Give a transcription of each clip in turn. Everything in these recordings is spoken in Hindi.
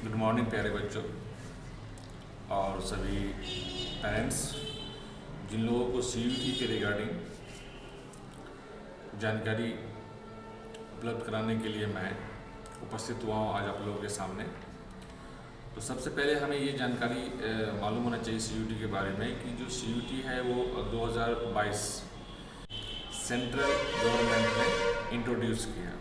गुड मॉर्निंग प्यारे बच्चों और सभी पेरेंट्स जिन लोगों को सीयूटी के रिगार्डिंग जानकारी उपलब्ध कराने के लिए मैं उपस्थित हुआ हूँ आज आप लोगों के सामने। तो सबसे पहले हमें ये जानकारी मालूम होना चाहिए सीयूटी के बारे में कि जो सीयूटी है वो 2022 सेंट्रल गवर्नमेंट ने इंट्रोड्यूस किया।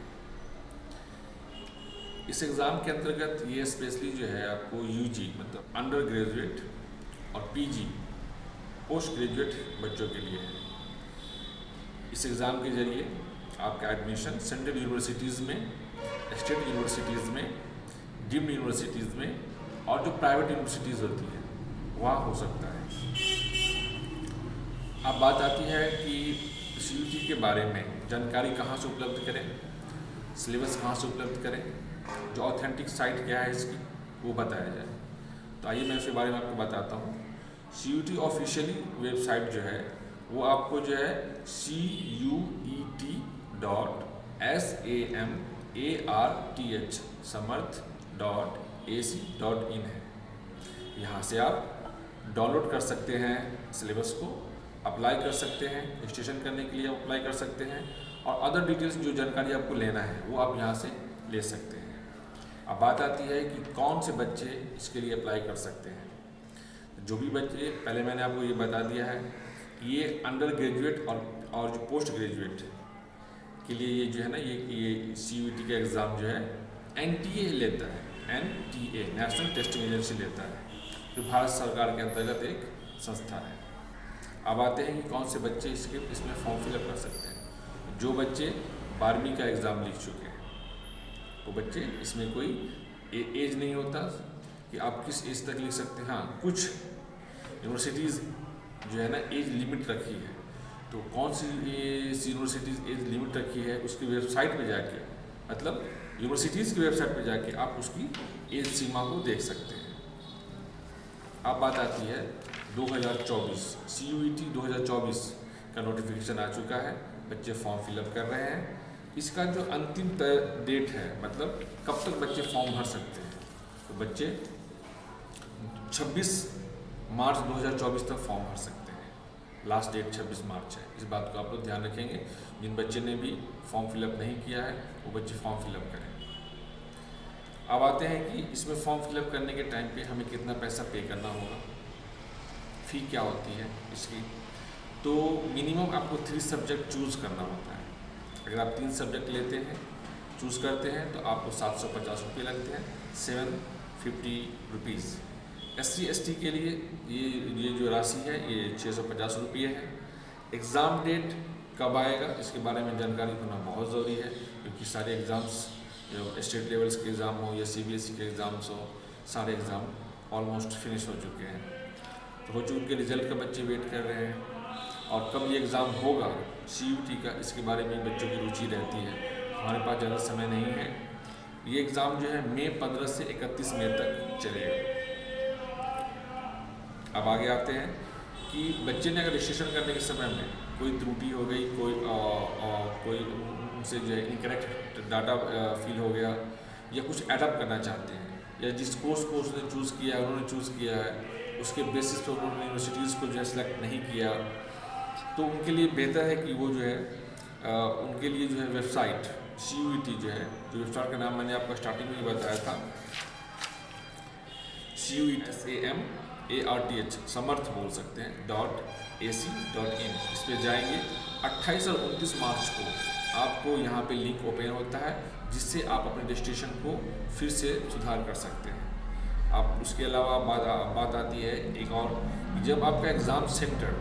इस एग्ज़ाम के अंतर्गत ये स्पेशली जो है आपको यूजी मतलब अंडर ग्रेजुएट और पीजी पोस्ट ग्रेजुएट बच्चों के लिए है। इस एग्ज़ाम के ज़रिए आपका एडमिशन सेंट्रल यूनिवर्सिटीज़ में, स्टेट यूनिवर्सिटीज़ में, डीम्ड यूनिवर्सिटीज़ में और जो प्राइवेट यूनिवर्सिटीज़ होती है वहाँ हो सकता है। अब बात आती है कि सीयूटी के बारे में जानकारी कहाँ से उपलब्ध करें, सिलेबस कहाँ से उपलब्ध करें, जो ऑथेंटिक साइट क्या है इसकी वो बताया जाए। तो आइए मैं उसके बारे में आपको बताता हूँ। सीयूटी ऑफिशियली वेबसाइट जो है वो आपको जो है CUET.SAMARTH.AC.in है। यहाँ से आप डाउनलोड कर सकते हैं सिलेबस को, अप्लाई कर सकते हैं, रजिस्ट्रेशन करने के लिए अप्लाई कर सकते हैं और अदर डिटेल्स जो जानकारी आपको लेना है वो आप यहाँ से ले सकते हैं। अब बात आती है कि कौन से बच्चे इसके लिए अप्लाई कर सकते हैं। जो भी बच्चे, पहले मैंने आपको ये बता दिया है कि ये अंडर ग्रेजुएट और जो पोस्ट ग्रेजुएट के लिए ये जो है ना ये सीयूटी का एग्ज़ाम जो है NTA लेता है, NTA नेशनल टेस्टिंग एजेंसी लेता है, जो भारत सरकार के अंतर्गत एक संस्था है। अब आते हैं कि कौन से बच्चे इसमें फॉर्म फिलअप कर सकते हैं। जो बच्चे 12वीं का एग्ज़ाम लिख चुके हैं वो बच्चे, इसमें कोई एज नहीं होता कि आप किस एज तक लिख सकते हैं। हाँ, कुछ यूनिवर्सिटीज़ जो है ना एज लिमिट रखी है, तो कौन सी यूनिवर्सिटीज़ एज लिमिट रखी है उसकी वेबसाइट पे जाके, मतलब यूनिवर्सिटीज़ की वेबसाइट पे जाके आप उसकी एज सीमा को देख सकते हैं। अब बात आती है 2024 CUET 2024 का नोटिफिकेशन आ चुका है, बच्चे फॉर्म फिलअप कर रहे हैं। इसका जो अंतिम डेट है, मतलब कब तक बच्चे फॉर्म भर सकते हैं, तो बच्चे 26 मार्च 2024 तक फॉर्म भर सकते हैं। लास्ट डेट 26 मार्च है, इस बात को आप लोग ध्यान रखेंगे। जिन बच्चे ने भी फॉर्म फिलअप नहीं किया है वो बच्चे फॉर्म फिलअप करें। अब आते हैं कि इसमें फॉर्म फिलअप करने के टाइम पे हमें कितना पैसा पे करना होगा, फ़ी क्या होती है इसकी। तो मिनिमम आपको 3 सब्जेक्ट चूज़ करना होता है। अगर आप 3 सब्जेक्ट लेते हैं, चूज़ करते हैं तो आपको 750 रुपये लगते हैं, 750 रुपीज़। SC/ST के लिए ये जो राशि है ये 650 रुपये है। एग्ज़ाम डेट कब आएगा इसके बारे में जानकारी होना बहुत ज़रूरी है, क्योंकि सारे एग्ज़ाम्स, जो स्टेट लेवल्स के एग्ज़ाम हो या CBSE के एग्ज़ाम्स हो, सारे एग्ज़ाम ऑलमोस्ट फिनिश हो चुके हैं। तो हो चुके रिजल्ट का बच्चे वेट कर रहे हैं, और कब ये एग्ज़ाम होगा CUET का, इसके बारे में बच्चों की रुचि रहती है। हमारे पास ज़्यादा समय नहीं है। ये एग्ज़ाम जो है मई 15 से 31 मई तक चलेगा। अब आगे आते हैं कि बच्चे ने अगर रजिस्ट्रेशन करने के समय में कोई त्रुटि हो गई, कोई उनसे जो है इनकरेक्ट डाटा फिल हो गया, या कुछ एडअप करना चाहते हैं, या जिस कोर्स को उसने चूज़ किया है, उन्होंने चूज़ किया है, उसके बेसिस पर उन्होंने यूनिवर्सिटीज़ को जो है सेलेक्ट नहीं किया, तो उनके लिए बेहतर है कि वो जो है उनके लिए जो है वेबसाइट CUET जो है, जो वेबसाइट का नाम मैंने आपको स्टार्टिंग में बताया था, CUET समर्थ बोल सकते हैं .AC.in। इस पर जाएंगे। 28 और 29 मार्च को आपको यहाँ पे लिंक ओपन होता है, जिससे आप अपने रजिस्ट्रेशन को फिर से सुधार कर सकते हैं। आप उसके अलावा बात आती है एक और, जब आपका एग्ज़ाम सेंटर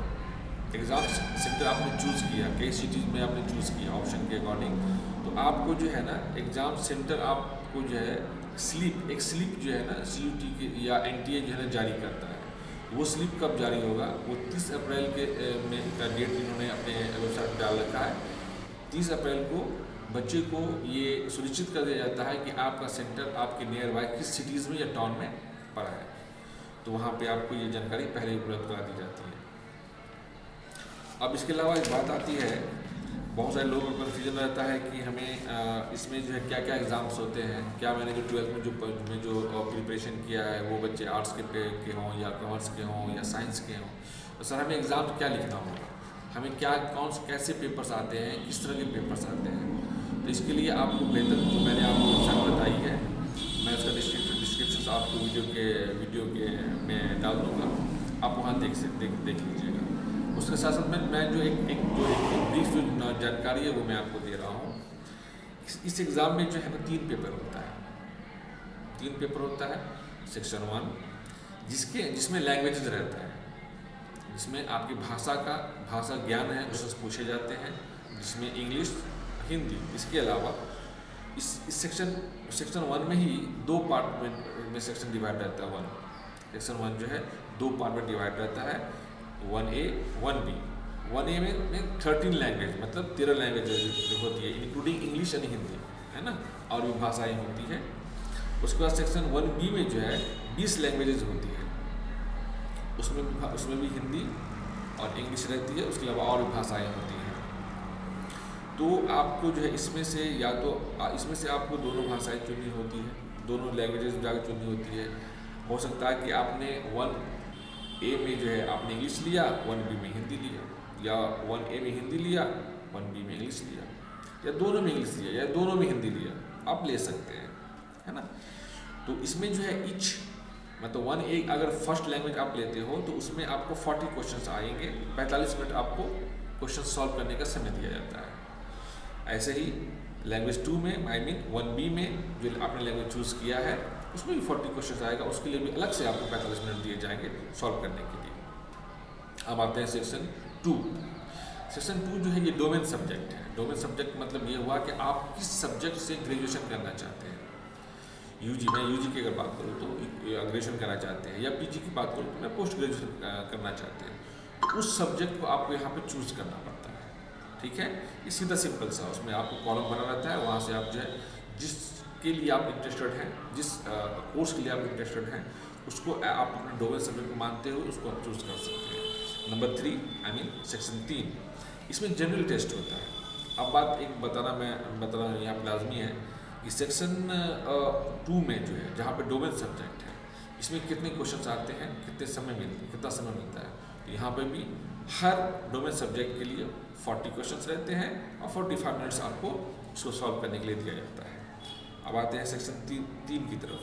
आपने चूज़ किया, कई सिटीज़ में आपने चूज़ किया ऑप्शन के अकॉर्डिंग, तो आपको जो है ना एग्ज़ाम सेंटर आपको जो है एक स्लिप जो है ना CUET के या NTA जो है ना जारी करता है। वो स्लिप कब जारी होगा, वो 30 अप्रैल का डेट इन्होंने अपने वेबसाइट पर डाल रखा है। 30 अप्रैल को बच्चे को ये सुनिश्चित कर दिया जाता है कि आपका सेंटर आपके नियर बाय किस सिटीज़ में या टाउन में पड़ा है, तो वहाँ पे आपको ये जानकारी पहले उपलब्ध करा दी जाती है। अब इसके अलावा एक बात आती है बहुत सारे लोगों को कन्फ्यूजन रहता है कि हमें इसमें जो है क्या क्या एग्ज़ाम्स होते हैं, क्या मैंने जो 12th में जो प्रिपरेशन किया है वो बच्चे आर्ट्स के हों या कॉमर्स के हों या साइंस के हों, तो सर हमें एग्ज़ाम क्या लिखना होगा, हमें क्या कैसे पेपर्स आते हैं, किस तरह के पेपर्स आते हैं। तो इसके लिए आपको बेहतर जो मैंने आपको वेबसाइट बताई है, मैं उसका डिस्क्रिप्शन आपको वीडियो के में डाल दूँगा, आप वहाँ देख लीजिएगा। उसके साथ साथ मैं जो एक ब्रीफ जो जानकारी है वो मैं आपको दे रहा हूँ। इस एग्ज़ाम में जो है ना 3 पेपर होता है। 3 पेपर होता है। सेक्शन 1 जिसमें लैंग्वेजेस रहता है, जिसमें आपकी भाषा ज्ञान है उससे पूछे जाते हैं, जिसमें इंग्लिश, हिंदी। इसके अलावा इस सेक्शन 1 में ही 2 पार्ट में सेक्शन डिवाइड रहता है। सेक्शन 1 जो है 2 पार्ट में डिवाइड रहता है, 1A 1B। 1A में 13 लैंग्वेज, मतलब 13 लैंग्वेज होती है, इंक्लूडिंग इंग्लिश यानी हिंदी, है ना, और भी भाषाएँ होती हैं। उसके बाद सेक्शन 1B में जो है 20 लैंग्वेजेज होती है, उसमें भी हिंदी और इंग्लिश रहती है, उसके अलावा और भी भाषाएँ होती हैं। तो आपको जो है इसमें से आपको दोनों भाषाएँ चुननी होती है, दोनों लैंग्वेजेज जाकर चुननी होती है। हो सकता है कि आपने 1A में जो है आपने इंग्लिश लिया, 1B में हिंदी लिया, या 1A में हिंदी लिया, 1B में इंग्लिश लिया, या दोनों में इंग्लिश लिया, या दोनों में हिंदी लिया, आप ले सकते हैं, है ना। तो इसमें जो है मतलब 1A अगर फर्स्ट लैंग्वेज आप लेते हो तो उसमें आपको 40 क्वेश्चंस आएंगे, 45 मिनट आपको क्वेश्चन सॉल्व करने का समय दिया जाता है। ऐसे ही लैंग्वेज 2 में 1B में जो आपने लैंग्वेज चूज़ किया है उसमें भी 40 क्वेश्चन आएगा, उसके लिए भी अलग से आपको 45 मिनट दिए जाएंगे सॉल्व करने के लिए। अब आते हैं सेक्शन 2। सेक्शन 2 जो है ये डोमेन सब्जेक्ट है। डोमेन सब्जेक्ट मतलब ये हुआ कि आप किस सब्जेक्ट से ग्रेजुएशन करना चाहते हैं। मैं यूजी की अगर बात करूँ तो ग्रेजुएशन करना चाहते हैं, या पीजी की बात करूँ तो मैं पोस्ट ग्रेजुएशन करना चाहते हैं, तो उस सब्जेक्ट को आपको यहाँ पे चूज़ करना पड़ता है। ठीक है, ये सीधा सिंपल सा, उसमें आपको कॉलम बना रहता है, वहाँ से आप जो है जिसके लिए आप इंटरेस्टेड हैं, जिस कोर्स के लिए आप इंटरेस्टेड हैं, उसको आप अपने डोमेन सब्जेक्ट मानते हो उसको आप चूज़ कर सकते हैं। नंबर 3 सेक्शन 3, इसमें जनरल टेस्ट होता है। अब बात एक बताना यहाँ पर लाजमी है कि सेक्शन 2 में जो है जहाँ पे डोमेन सब्जेक्ट है, इसमें कितने क्वेश्चंस आते हैं, कितना समय मिलता है। तो यहाँ पे भी हर डोमेन सब्जेक्ट के लिए 40 क्वेश्चंस रहते हैं और 45 मिनट्स आपको इसको सॉल्व करने के लिए दिया जाता है। अब आते हैं सेक्शन 3 की तरफ।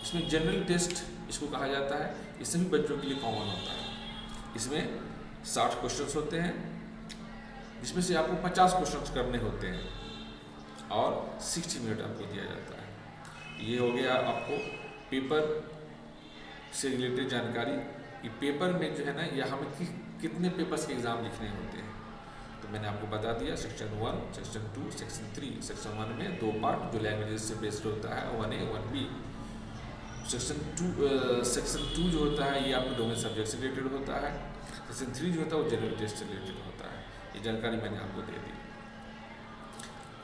इसमें जनरल टेस्ट इसको कहा जाता है, ये सभी बच्चों के लिए कॉमन होता है। इसमें 60 क्वेश्चंस होते हैं, जिसमें से आपको 50 क्वेश्चंस करने होते हैं और 60 मिनट आपको दिया जाता है। ये हो गया आपको पेपर से रिलेटेड जानकारी कि पेपर में जो है ना, या हमें कितने पेपर्स के एग्ज़ाम लिखने होते हैं। तो मैंने आपको बता दिया सेक्शन 1, सेक्शन 2, सेक्शन 3। सेक्शन 1 में 2 पार्ट जो लैंग्वेजेस से बेस्ड होता है, 1A 1B। सेक्शन 2 जो होता है ये आपको डोमेन सब्जेक्ट से रिलेटेड होता है। सेक्शन 3 जो होता है वो जनरल टेस्ट से रिलेटेड होता है। ये जानकारी मैंने आपको दे दी।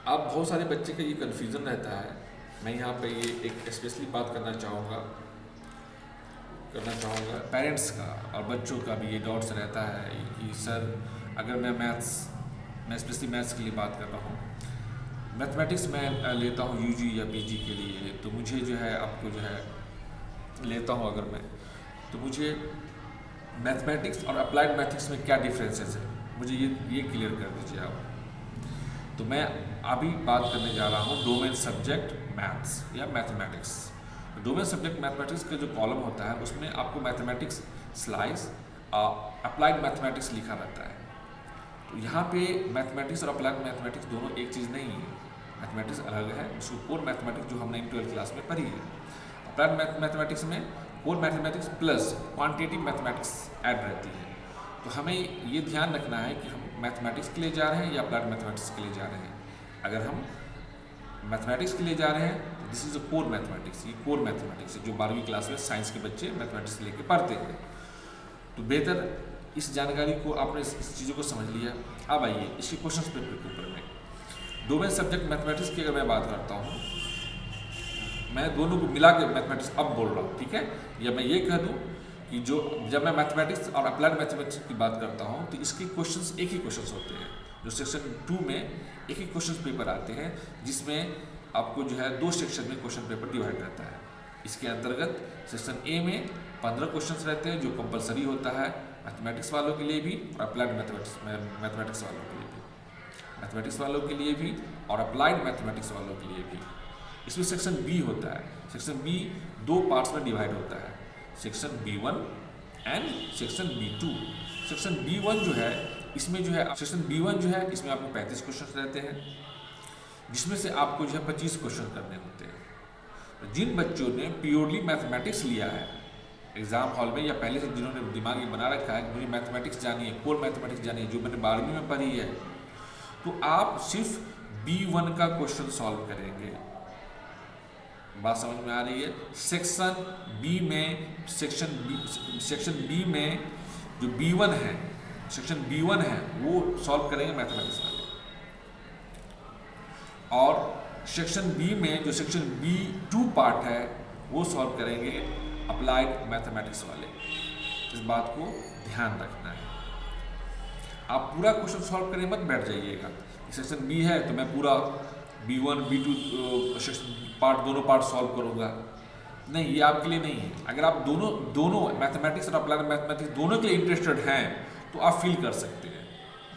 अब बहुत सारे बच्चे का ये कन्फ्यूज़न रहता है, मैं यहाँ पे ये एक स्पेशली बात करना चाहूँगा पेरेंट्स का और बच्चों का भी ये डाउट्स रहता है कि सर अगर मैं स्पेशली मैथ्स के लिए बात कर रहा हूँ, मैथमेटिक्स मैं लेता हूँ यूजी या पीजी के लिए, तो मुझे जो है आपको जो है लेता हूँ अगर मैं, तो मुझे मैथमेटिक्स और अप्लाइड मैथमेटिक्स में क्या डिफरेंसेस है, मुझे ये क्लियर कर दीजिए आप। तो मैं अभी बात करने जा रहा हूँ डोमेन सब्जेक्ट मैथ्स या मैथमेटिक्स। डोमेन सब्जेक्ट मैथमेटिक्स का जो कॉलम होता है उसमें आपको मैथमेटिक्स स्लाइस अप्लाइड मैथमेटिक्स लिखा रहता है। तो यहाँ पे मैथमेटिक्स और अप्लाइड मैथमेटिक्स दोनों एक चीज़ नहीं है। मैथमेटिक्स अलग है, उसको कोर मैथमेटिक्स जो हमने 12th क्लास में पढ़ी है। अप्लाइड मैथमेटिक्स में core mathematics plus quantitative mathematics add रहती है। तो हमें ये ध्यान रखना है कि हम मैथमेटिक्स के लिए जा रहे हैं या अप्लाइड मैथमेटिक्स के लिए जा रहे हैं। अगर हम मैथमेटिक्स के लिए जा रहे हैं तो this is a core mathematics, ये कोर मैथमेटिक्स है जो 12वीं क्लास में साइंस के बच्चे मैथमेटिक्स लेके पढ़ते हैं। तो बेहतर इस जानकारी को आपने इस चीज़ों को समझ लिया। अब आइए इसके क्वेश्चन पेपर के ऊपर में डोमेन सब्जेक्ट मैथमेटिक्स की अगर मैं बात करता हूँ, मैं दोनों को मिला के मैथमेटिक्स अब बोल रहा हूँ, ठीक है। या मैं ये कह दूँ कि जब मैं मैथमेटिक्स और अप्लाइड मैथमेटिक्स की बात करता हूँ तो इसके क्वेश्चंस एक ही क्वेश्चंस होते हैं, जो सेक्शन 2 में एक ही क्वेश्चन पेपर आते हैं, जिसमें आपको जो है 2 सेक्शन में क्वेश्चन पेपर डिवाइड रहता है। इसके अंतर्गत सेक्शन ए में 15 क्वेश्चन रहते हैं, जो कंपलसरी होता है मैथमेटिक्स वालों के लिए भी और अप्लाइड मैथमेटिक्स वालों के लिए भी, मैथमेटिक्स वालों के लिए भी और अप्लाइड मैथमेटिक्स वालों के लिए भी। इसमें सेक्शन बी होता है। सेक्शन बी 2 पार्ट्स में डिवाइड होता है, section B1 and section B2। Section B1 जो है, इसमें जो है सेक्शन B1 जो है, इसमें आपको 35 क्वेश्चन रहते हैं, जिसमें से आपको जो है 25 क्वेश्चन करने होते हैं। तो जिन बच्चों ने प्योरली मैथमेटिक्स लिया है एग्जाम हॉल में, या पहले से जिन्होंने दिमाग में बना रखा है कि मुझे मैथमेटिक्स जानी है, कोर मैथमेटिक्स जानी है, जो मैंने 12वीं में पढ़ी है, तो आप सिर्फ B1 का क्वेश्चन सॉल्व करेंगे। बात समझ में आ रही है? सेक्शन बी में जो B1 है, सेक्शन B1 है, वो सॉल्व करेंगे मैथमेटिक्स वाले, और सेक्शन बी में जो सेक्शन B2 पार्ट है, वो सॉल्व करेंगे अप्लाइड मैथमेटिक्स वाले। इस बात को ध्यान रखना है। आप पूरा क्वेश्चन सॉल्व करने मत बैठ जाइएगा। सेक्शन बी है तो मैं पूरा B1 B2 सेक्शन दोनों पार्ट सॉल्व करूँगा, नहीं, ये आपके लिए नहीं है। अगर आप दोनों मैथमेटिक्स और अप्लाइड मैथमेटिक्स दोनों के लिए इंटरेस्टेड हैं, तो आप फील कर सकते हैं,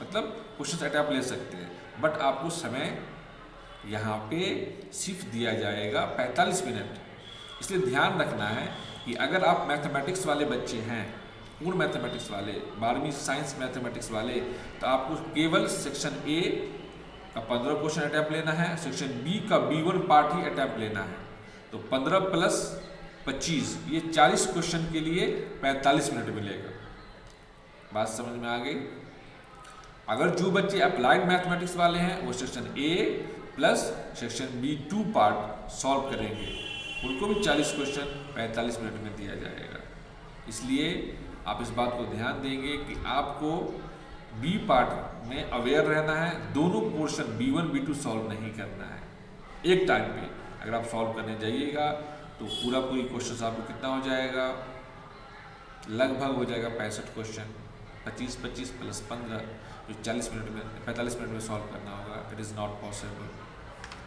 मतलब क्वेश्चन अटैम्प्ट ले सकते हैं। बट आपको समय यहाँ पे सिर्फ दिया जाएगा 45 मिनट। इसलिए ध्यान रखना है कि अगर आप मैथमेटिक्स वाले बच्चे हैं, पूर्ण मैथमेटिक्स वाले, 12वीं साइंस मैथमेटिक्स वाले, तो आपको केवल सेक्शन ए का 15 क्वेश्चन अटैम्प्ट लेना है, सेक्शन बी का B1 पार्ट ही अटैम्प्ट लेना है। तो 15 प्लस 25, ये 40 क्वेश्चन के लिए 45 मिनट मिलेगा। बात समझ में आ गई? अगर जो बच्चे अप्लाइड मैथमेटिक्स वाले हैं, वो section A plus section B2 part solve करेंगे, उनको भी 40 क्वेश्चन 45 मिनट में दिया जाएगा। इसलिए आप इस बात को ध्यान देंगे कि आपको बी पार्ट में अवेयर रहना है, दोनों पोर्शन B1 B2 सॉल्व नहीं करना है एक टाइम पे। अगर आप सॉल्व करने जाइएगा तो पूरी क्वेश्चन आपको कितना हो जाएगा, लगभग हो जाएगा 65 क्वेश्चन, 25 प्लस 15, जो 45 मिनट में सॉल्व करना होगा। It is not possible.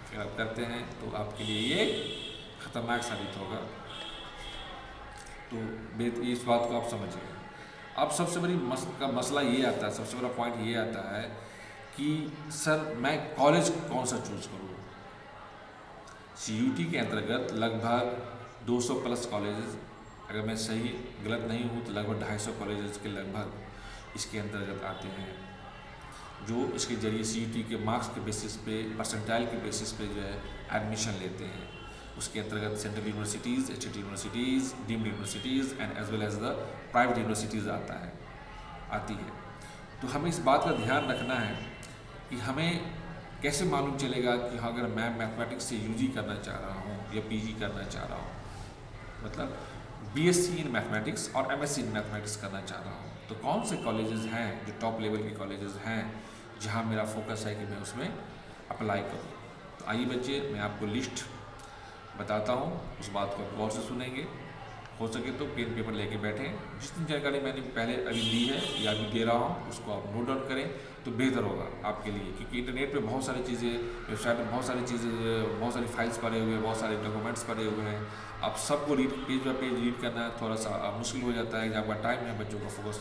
अगर आप करते हैं तो आपके लिए ये खतरनाक साबित होगा। तो इस बात को आप समझिए। अब सबसे बड़ी मसला ये आता है, सबसे बड़ा पॉइंट ये आता है कि सर मैं कॉलेज कौन सा चूज़ करूँ। CUT के अंतर्गत लगभग 200 प्लस कॉलेजेस, अगर मैं सही गलत नहीं हूँ तो लगभग 250 कॉलेजेस के लगभग इसके अंतर्गत आते हैं, जो इसके जरिए CUT के मार्क्स के बेसिस पे, परसेंटाइल के बेसिस पे जो है एडमिशन लेते हैं। उसके अंतर्गत central universities, state universities, deemed universities and as well as the private universities आती है। तो हमें इस बात का ध्यान रखना है कि हमें कैसे मालूम चलेगा कि हाँ, अगर मैं मैथमेटिक्स से UG करना चाह रहा हूँ या PG करना चाह रहा हूँ, मतलब BSc इन मैथमेटिक्स और MSc इन मैथमेटिक्स करना चाह रहा हूँ, तो कौन से कॉलेजेस हैं जो टॉप लेवल के कॉलेजेस हैं जहाँ मेरा फोकस है कि मैं उसमें अप्लाई करूँ। तो आइए बच्चे, मैं आपको लिस्ट बताता हूँ, उस बात को आप गौर से सुनेंगे। हो सके तो पेन पेपर लेके बैठें। जितनी जानकारी मैंने पहले अभी दी है या अभी दे रहा हूँ, उसको आप नोट डाउन करें तो बेहतर होगा आपके लिए, क्योंकि इंटरनेट पे बहुत सारी चीज़ें, वेबसाइट में बहुत सारी चीज़ें, बहुत सारी फाइल्स पड़े हुए हैं, बहुत सारे डॉक्यूमेंट्स पड़े हुए हैं। आप सबको पेज बाय पेज रीड करना थोड़ा सा मुश्किल हो जाता है। जब टाइम है, बच्चों का फोकस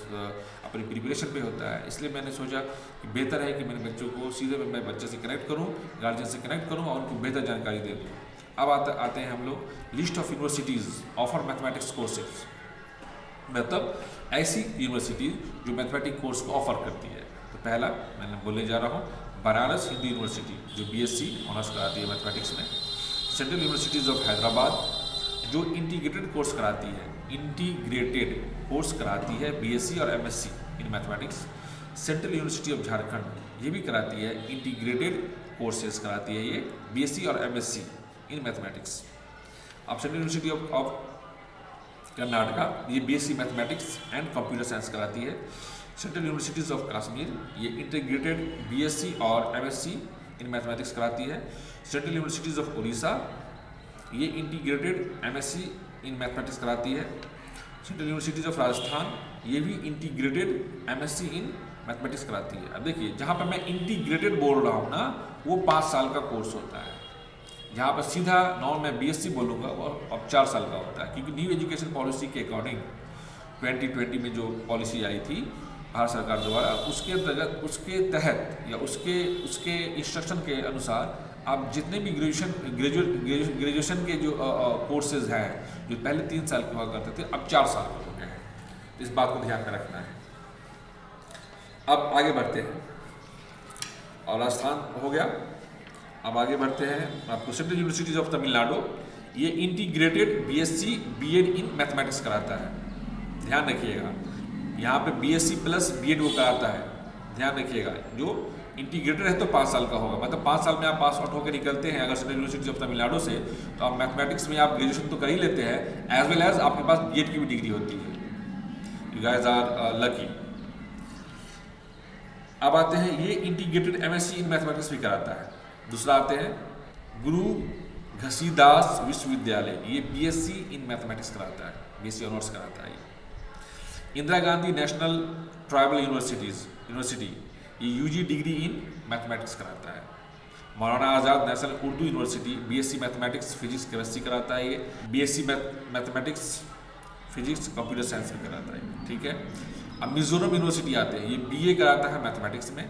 अपनी प्रिपरेशन पे होता है। इसलिए मैंने सोचा कि बेहतर है कि मैंने बच्चों को सीधे मैं बच्चे से कनेक्ट करूँ, गार्जियन से कनेक्ट करूँ और उनको बेहतर जानकारी दे दूँ। अब आते हैं हम लोग list of universities offer mathematics courses, मतलब ऐसी यूनिवर्सिटी जो मैथमेटिक्स कोर्स को ऑफर करती है। तो पहला मैंने बोलने जा रहा हूँ बनारस हिंदू यूनिवर्सिटी, जो BSc ऑनर्स कराती है मैथमेटिक्स में। सेंट्रल यूनिवर्सिटीज़ ऑफ हैदराबाद, जो इंटीग्रेटेड कोर्स कराती है BSc और MSc in mathematics. Central university of Jharkhand, ये भी कराती है इंटीग्रेटेड कोर्सेज कराती है ये BSc और MSc इन मैथमेटिक्स। अब सेंट्रल यूनिवर्सिटी ऑफ कर्नाटका, ये BSc mathematics and computer science कराती है। सेंट्रल यूनिवर्सिटीज़ ऑफ कश्मीर, ये इंटीग्रेटेड BSc और MSc इन मैथमेटिक्स कराती है। सेंट्रल यूनिवर्सिटीज़ ऑफ उड़ीसा, ये इंटीग्रेटेड MSc इन मैथमेटिक्स कराती है। सेंट्रल यूनिवर्सिटीज़ ऑफ राजस्थान, ये भी इंटीग्रेटेड MSc इन मैथमेटिक्स कराती है। अब देखिए जहाँ पर मैं इंटीग्रेटेड बोल रहा हूँ ना, वो 5 साल का कोर्स होता है। जहाँ पर सीधा नॉन मैं BSc बोलूँगा वो अब 4 साल का होता है, क्योंकि न्यू एजुकेशन पॉलिसी के अकॉर्डिंग 2020 में जो पॉलिसी आई थी भारत सरकार द्वारा, उसके अंतर्गत उसके तहत या उसके इंस्ट्रक्शन के अनुसार आप जितने भी ग्रेजुएशन के जो कोर्सेज हैं जो पहले 3 साल के हुआ करते थे, अब 4 साल के हो गए हैं। इस बात को ध्यान में रखना है। अब आगे बढ़ते हैं, और राजस्थान हो गया। अब आगे बढ़ते हैं, आपको सेंट्रल यूनिवर्सिटीज ऑफ तमिलनाडु ये इंटीग्रेटेड BSc B.Ed इन मैथमेटिक्स कराता है। ध्यान रखिएगा, यहाँ पे BSc प्लस B.Ed वो कराता है। ध्यान रखिएगा, जो इंटीग्रेटेड है तो 5 साल का होगा, मतलब 5 साल में आप पास आउट होकर निकलते हैं अगर सेंट्रल यूनिवर्सिटी ऑफ तमिलनाडु से, तो आप मैथमेटिक्स में आप ग्रेजुएशन तो कर ही लेते हैं, एज वेल एज आपके पास B.Ed की भी डिग्री होती है। You guys are lucky. अब आते हैं, ये इंटीग्रेटेड MSc इन मैथमेटिक्स भी कराता है। दूसरा आते हैं गुरु घसीदास विश्वविद्यालय, ये BSc इन मैथमेटिक्स कराता है, BSc ऑनर्स कराता है। Indira Gandhi National Tribal University ये UG डिग्री इन मैथमेटिक्स कराता है। Maulana Azad National Urdu University BSc mathematics physics chemistry कराता है। ये BSc mathematics physics computer science भी कराता है। ठीक है। अब मिजोरम यूनिवर्सिटी आते हैं, ये BA कराता है मैथमेटिक्स में,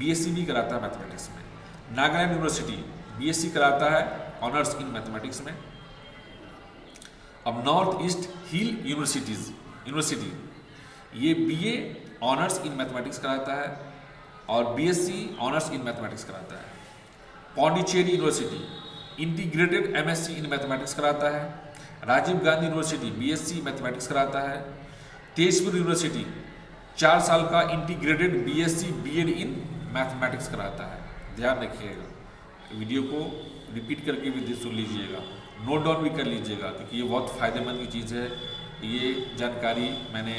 BSc भी कराता है मैथमेटिक्स में। नागालैंड यूनिवर्सिटी BSc कराता है ऑनर्स इन मैथमेटिक्स में। अब नॉर्थ ईस्ट हिल यूनिवर्सिटी ये BA ऑनर्स इन मैथमेटिक्स कराता है और BSc ऑनर्स इन मैथमेटिक्स कराता है। Pondicherry university integrated MSc in mathematics कराता है। Rajiv Gandhi university BSc mathematics कराता है। तेजपुर यूनिवर्सिटी 4 साल का इंटीग्रेटेड BSc B.Ed इन मैथमेटिक्स कराता है। ध्यान रखिएगा, वीडियो को रिपीट करके भी सुन लीजिएगा, नोट डाउन भी कर लीजिएगा, क्योंकि ये बहुत फ़ायदेमंद की चीज़ है। ये जानकारी मैंने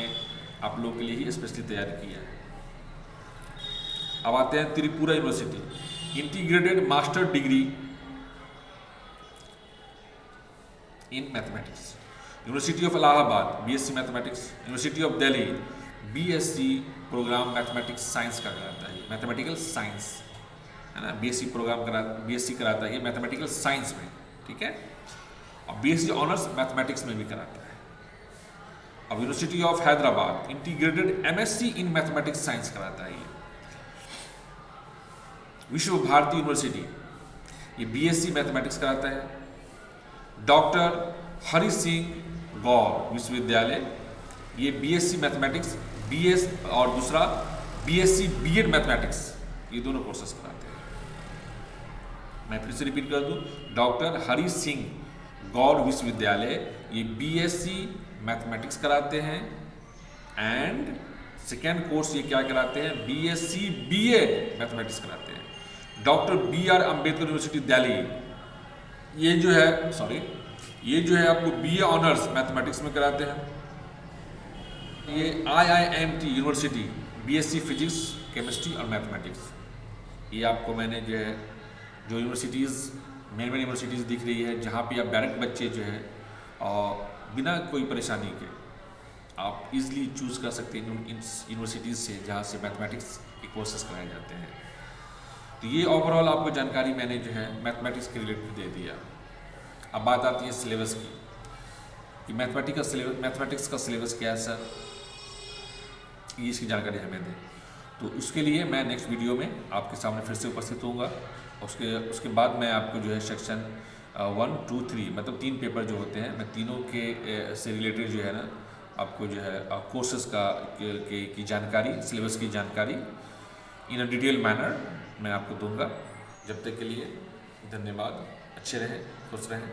आप लोगों के लिए ही स्पेशली तैयार किया है। अब आते हैं Tripura university integrated master degree in mathematics. University of Allahabad BSc mathematics. University of Delhi BSc program mathematics science का कराता है, मैथमेटिकल साइंस है ना। BSc कराता है ये मैथमेटिकल साइंस में। ठीक है। और BSc ऑनर्स मैथमेटिक्स में भी कराता है। अब university of Hyderabad integrated MSc in mathematics science कराता है ये। विश्व भारती यूनिवर्सिटी ये BSc मैथमेटिक्स कराता है। डॉक्टर हरि सिंह गौर विश्वविद्यालय ये BSc मैथमेटिक्स BS और दूसरा BSc B.Ed मैथमेटिक्स, ये दोनों कोर्सेस कराते हैं। मैं फिर से रिपीट कर दूं, डॉक्टर हरि सिंह गौर विश्वविद्यालय ये BSc मैथमेटिक्स कराते हैं एंड सेकेंड कोर्स ये क्या कराते हैं, BSc B.Ed मैथमेटिक्स कराते हैं। Doctor B.R. Ambedkar university Delhi ये जो है आपको BA ऑनर्स मैथमेटिक्स में कराते हैं। ये IIMT university BSc physics chemistry और मैथमेटिक्स, ये आपको मैंने जो यूनिवर्सिटीज़ मेन यूनिवर्सिटीज़ दिख रही है, जहाँ पे आप डायरेक्ट बच्चे जो है और बिना कोई परेशानी के आप इजीली चूज़ कर सकते हैं इन यूनिवर्सिटीज़ से जहाँ से मैथमेटिक्स के कोर्सेज कराए जाते हैं। तो ये ओवरऑल आपको जानकारी मैंने जो है मैथमेटिक्स के रिलेटेड दे दिया। अब बात आती है सिलेबस की कि मैथमेटिक्स का सिलेबस क्या है सर, ये इसकी जानकारी हमें दें। तो उसके लिए मैं नेक्स्ट वीडियो में आपके सामने फिर से उपस्थित होऊंगा। उसके बाद मैं आपको जो है सेक्शन 1, 2, 3 मतलब 3 पेपर जो होते हैं, मैं तीनों के से रिलेटेड जो है ना आपको जो है कोर्सेज की जानकारी, सिलेबस की जानकारी इन अ डिटेल मैनर मैं आपको दूंगा। जब तक के लिए धन्यवाद। अच्छे रहें, खुश रहें।